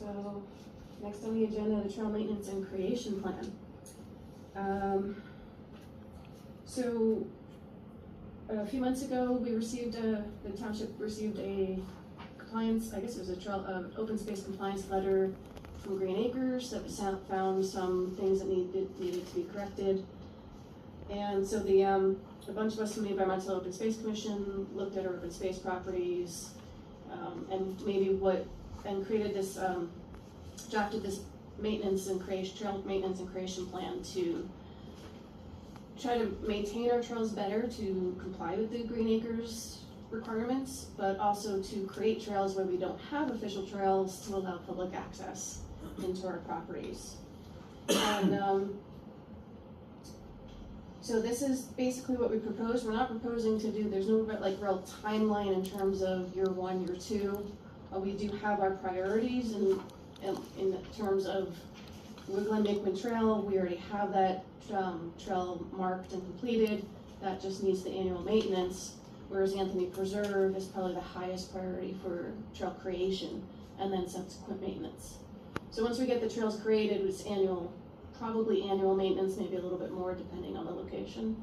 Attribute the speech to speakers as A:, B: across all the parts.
A: So, next on the agenda, the trail maintenance and creation plan. So, a few months ago, we received the township received a compliance, I guess it was a trail, open space compliance letter from Green Acres that found some things that needed to be corrected. And so a bunch of us from the Environmental Open Space Commission looked at our open space properties, and created this, drafted this trail maintenance and creation plan to try to maintain our trails better to comply with the Green Acres requirements, but also to create trails where we don't have official trails to allow public access into our properties. And so this is basically what we propose. We're not proposing to do, there's no real timeline in terms of year 1, year 2. We do have our priorities in terms of Woodland Makeman Trail. We already have that trail marked and completed. That just needs the annual maintenance, whereas Anthony Preserve is probably the highest priority for trail creation and then subsequent maintenance. So once we get the trails created, it's probably annual maintenance, maybe a little bit more depending on the location.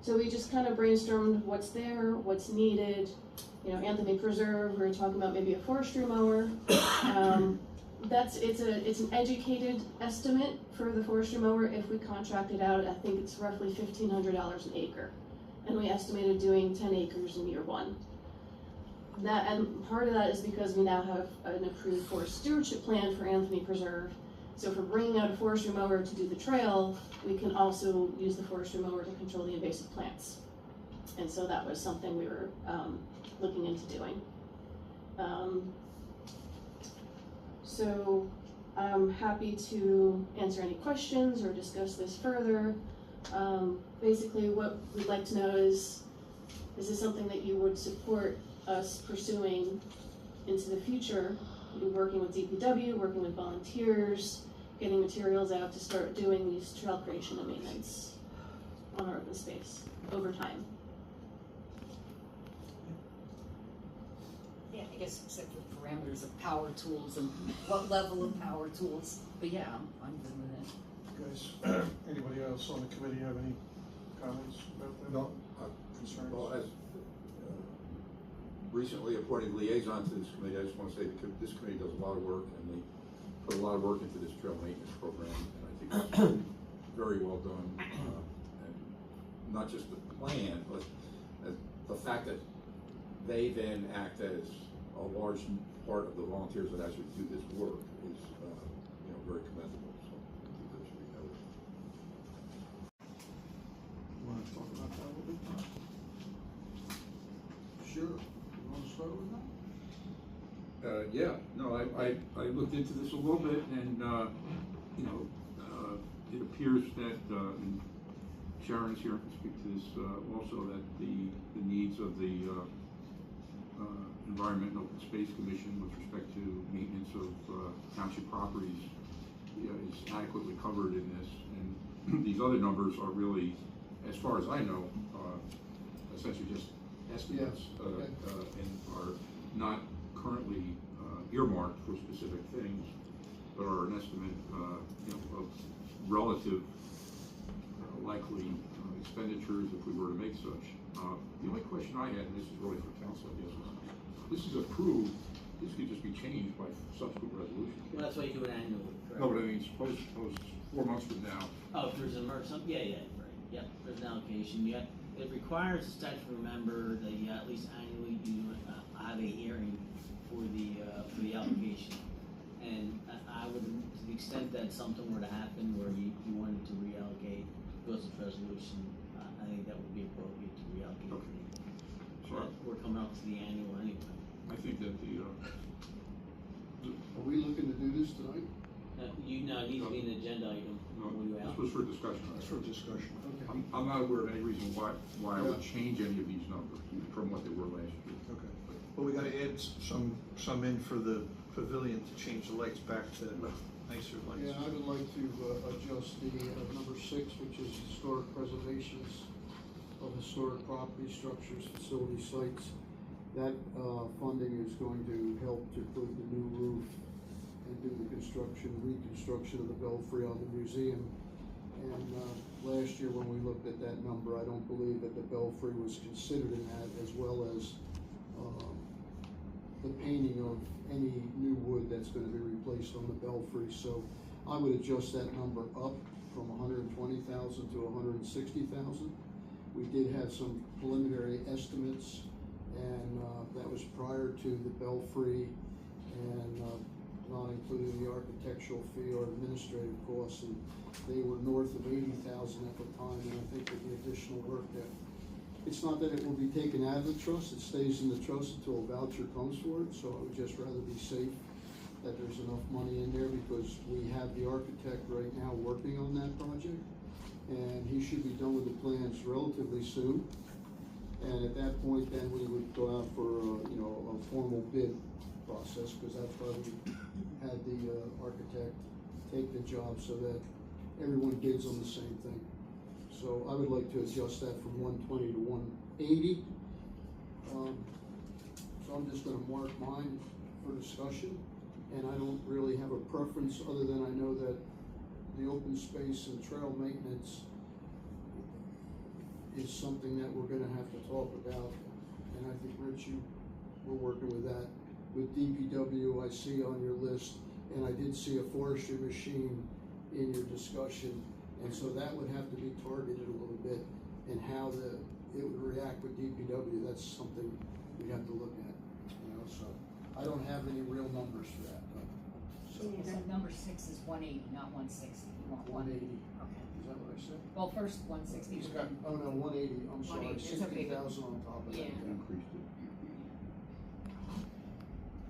A: So we just kind of brainstormed what's there, what's needed. Anthony Preserve, we were talking about maybe a forestry mower. It's an educated estimate for the forestry mower. If we contract it out, I think it's roughly $1,500 an acre. And we estimated doing 10 acres in year 1. And part of that is because we now have an approved forest stewardship plan for Anthony Preserve. So if we're bringing out a forestry mower to do the trail, we can also use the forestry mower to control the invasive plants. And so that was something we were looking into doing. So I'm happy to answer any questions or discuss this further. Basically what we'd like to know is this something that you would support us pursuing into the future? Working with DPW, working with volunteers, getting materials out to start doing these trail creation and maintenance on our open space over time.
B: Yeah, I guess except for parameters of power tools and what level of power tools. But yeah, I'm good with that.
C: Guys, anybody else on the committee have any comments about that?
D: No.
C: Concerns?
D: Well, as recently appointed liaison to this committee, I just want to say that this committee does a lot of work, and they put a lot of work into this trail maintenance program, and I think it's very well done. And not just the plan, but the fact that they then act as a large part of the volunteers that actually do this work is, very commendable. So I think that should be noted.
C: You want to talk about that a little bit? Sure. You want to start with that?
D: Yeah, no, I looked into this a little bit, and it appears that and Sharon's here to speak to this also, that the needs of the Environment and Open Space Commission with respect to maintenance of township properties is adequately covered in this, and these other numbers are really, as far as I know, essentially just estimates, and are not currently earmarked for specific things, but are an estimate of relative likely expenditures if we were to make such. The only question I had, and this is really for council, I guess, is this is approved, this could just be changed by subsequent resolution.
E: Well, that's why you do it annually, correct?
D: No, but I mean, suppose 4 months from now.
E: Oh, if there's an emergency, yeah, right, yep, there's an allocation, it requires a statutory member that you at least annually do have a hearing for the allocation. And I would, to the extent that something were to happen where you wanted to reallocate, goes to resolution, I think that would be appropriate to reallocate.
D: Okay.
E: But we're coming up to the annual anyway.
D: I think that
C: Are we looking to do this tonight?
E: It needs to be an agenda item.
D: this was for discussion.
C: That's for discussion. Okay.
D: I'm not aware of any reason why I would change any of these numbers from what they were last year.
C: Okay. Well, we got to add some in for the pavilion to change the lights back to nicer lights.
F: Yeah, I would like to adjust the number 6, which is historic preservations of historic property, structures, facility sites, That funding is going to help to put the new roof and do the reconstruction of the belfry on the museum. And last year when we looked at that number, I don't believe that the belfry was considered in that, as well as the painting of any new wood that's gonna be replaced on the belfry. So I would adjust that number up from 120,000 to 160,000. We did have some preliminary estimates, and that was prior to the belfry and not including the architectural fee or administrative costs, and they were north of 80,000 at the time. And I think with the additional work that, it's not that it will be taken out of the trust, it stays in the trust until a voucher comes for it. So I would just rather be safe that there's enough money in there, because we have the architect right now working on that project, and he should be done with the plans relatively soon. And at that point, then we would go out for a formal bid process, because that's why we had the architect take the job, so that everyone bids on the same thing. So I would like to adjust that from 120 to 180. So I'm just gonna mark mine for discussion, and I don't really have a preference, other than I know that the open space and trail maintenance is something that we're gonna have to talk about. And I think, Rich, we're working with that. With DPW, I see on your list, and I did see a forestry machine in your discussion, and so that would have to be targeted a little bit, and how it would react with DPW. That's something we have to look at, so I don't have any real numbers for that.
B: So number 6 is 180, not 160. You want
F: 180.
B: Okay.
F: Is that what I said?
B: Well, first 160.
F: He's got, oh no, 180, I'm sorry,
B: 180, it's okay.
F: 60,000 on top of that.
B: Yeah.
D: Increased it.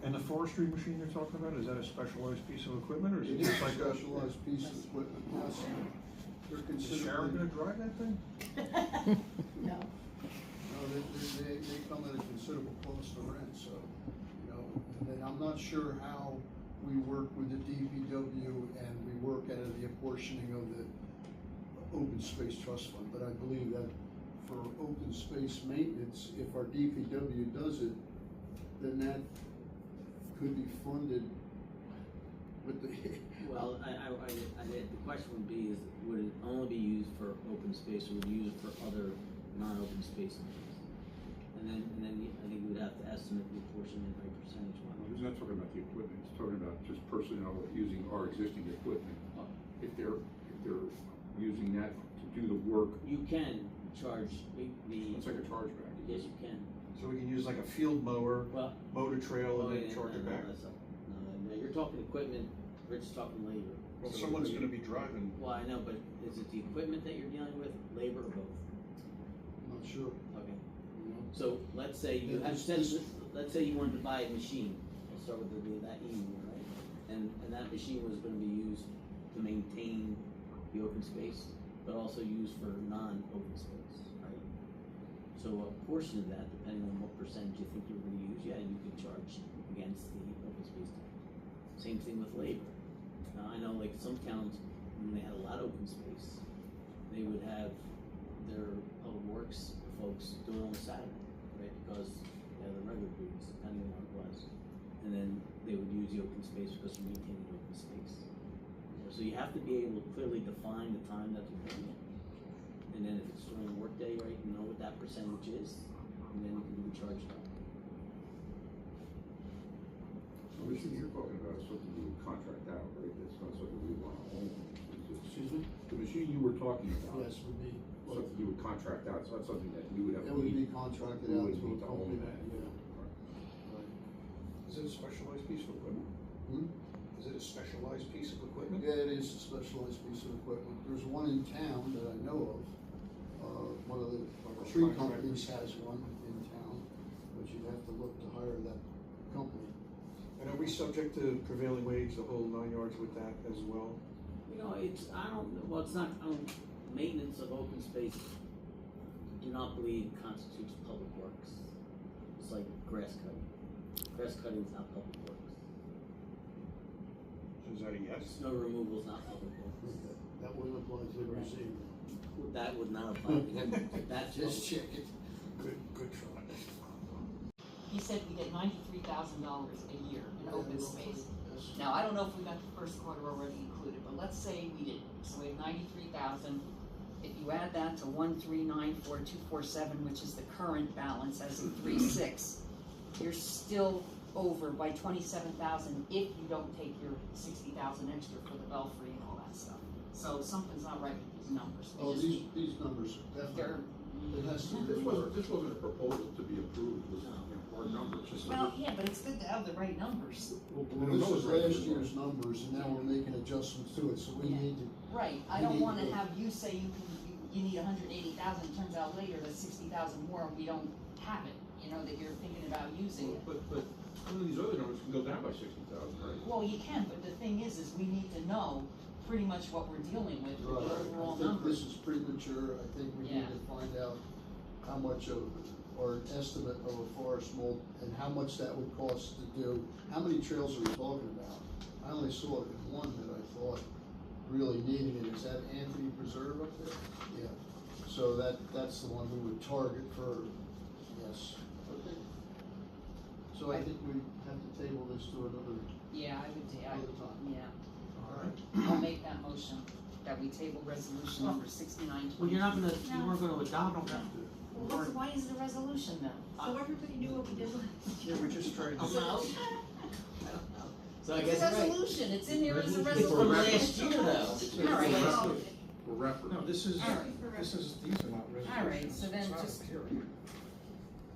C: And the forestry machine you're talking about, is that a specialized piece of equipment, or is it
F: It is
C: just
F: a
C: like a?
F: specialized piece of equipment, yes. They're
C: Is Sharon
F: considerably,
C: gonna drive that thing?
A: No.
F: no, they come at a considerable cost to rent, so, and then I'm not sure how we work with the DPW, and we work out of the apportioning of the open space trust fund, but I believe that for open space maintenance, if our DPW does it, then that could be funded with the.
E: Well, the question would be, is would it only be used for open space, or would you use it for other non-open spaces? And then I think we would have to estimate the apportionment by percentage
D: Well,
E: one.
D: he's not talking about the equipment, he's talking about just personnel using our existing equipment. If they're using that to do the work,
E: You can charge
D: it's like a chargeback.
E: yes, you can.
C: So we can use like a field mower,
E: Well,
C: mow the trail,
E: oh,
C: and
E: yeah,
C: then charge it
E: no,
C: back?
E: No, you're talking equipment, Rich is talking labor.
C: Well,
E: So-
C: someone's gonna be driving.
E: Well, I know, but is it the equipment that you're dealing with, labor, or both?
F: I'm not sure.
E: Okay. So let's say you
F: Yeah,
E: have,
F: this-
E: let's say you wanted to buy a machine, let's start with that easy one, right? And that machine was gonna be used to maintain the open space, but also used for non-open space, right? So a portion of that, depending on what percentage you think you're gonna use, yeah, you could charge against the open space tax. Same thing with labor. Now, I know like some towns, when they had a lot of open space, they would have their public works folks do it on Saturday, right? Because they have the regular duties, depending on what it was. And then they would use the open space because they're maintaining open space. So you have to be able to clearly define the time that they're doing it. And then if it's during a workday, right, you know what that percentage is, and then you can be charged up.
D: The machine you're talking about is something we would contract out, right? That's not something we want to own.
F: Excuse me?
D: The machine you were talking about.
F: Yes, would be.
D: Something you would contract out, it's not something that we would have.
F: It would be contracted
D: we
F: out
D: would
F: to a
D: need to
F: company,
D: own that.
F: yeah.
C: Is it a specialized piece of equipment?
F: Hmm?
C: Is it a specialized piece of equipment?
F: Yeah, it is a specialized piece of equipment. There's one in town that I know of. One of the tree companies has one in town, but you'd have to look to hire that company.
C: And are we subject to prevailing wage, the whole 9 yards with that as well?
E: You know, it's not, maintenance of open space, do not believe constitutes public works. It's like grass cutting. Grass cutting is not public works.
C: Is that a yes?
E: Snow removal is not public works.
F: That wouldn't apply to the museum.
E: That would not apply. That's
F: Just check it.
C: Good try.
B: he said we get $93,000 a year in open space.
F: Yes.
B: Now, I don't know if we got the first quarter already included, but let's say we didn't, so we have 93,000. If you add that to 1394247, which is the current balance as of 3/6, you're still over by 27,000 if you don't take your 60,000 extra for the belfry and all that stuff. So something's not right with these numbers. We
F: Oh,
B: just need-
F: these numbers,
B: they're,
F: definitely, it has to be.
D: This wasn't a proposal to be approved, it was, our numbers.
B: well, yeah, but it's good to have the right numbers.
F: Well, this was last year's numbers, and now we're making adjustments to it, so we
B: Yeah.
F: need to,
B: Right, I
F: We
B: don't
F: need
B: wanna
F: to-
B: have you say you need 180,000, turns out later that's 60,000 more, and we don't have it, you know, that you're thinking about using it.
D: But some of these other numbers can go down by 60,000, right?
B: Well, you can, but the thing is we need to know pretty much what we're dealing with the
F: right,
B: overall
F: I think
B: numbers.
F: this is premature, I think we need
B: Yeah.
F: to find out how much of, or an estimate of a forest mold, and how much that would cost to do. How many trails are we talking about? I only saw one that I thought really needed it, is that Anthony Preserve up there? Yeah, so that's the one we would target for, yes, okay. So I think we have to table this to another
B: Yeah, I would,
F: time.
B: yeah,
C: All right.
B: I'll make that motion, that we table resolution number 69.
E: Well, you're not gonna, you weren't gonna adopt that.
B: Well, why is the resolution then?
G: So everybody knew what we did last
C: Yeah, we're just trying
E: I'm
C: to.
E: out.
B: I don't know.
E: So I
B: It's
E: guess
B: a
E: you're right.
B: resolution, it's in there as a
E: It's
B: resolution.
E: from last year though.
B: All right.
D: For reference.
C: No, this is,
B: All right.
C: these are not resolutions.
B: All right, so then
C: It's not a
B: just-
C: hearing.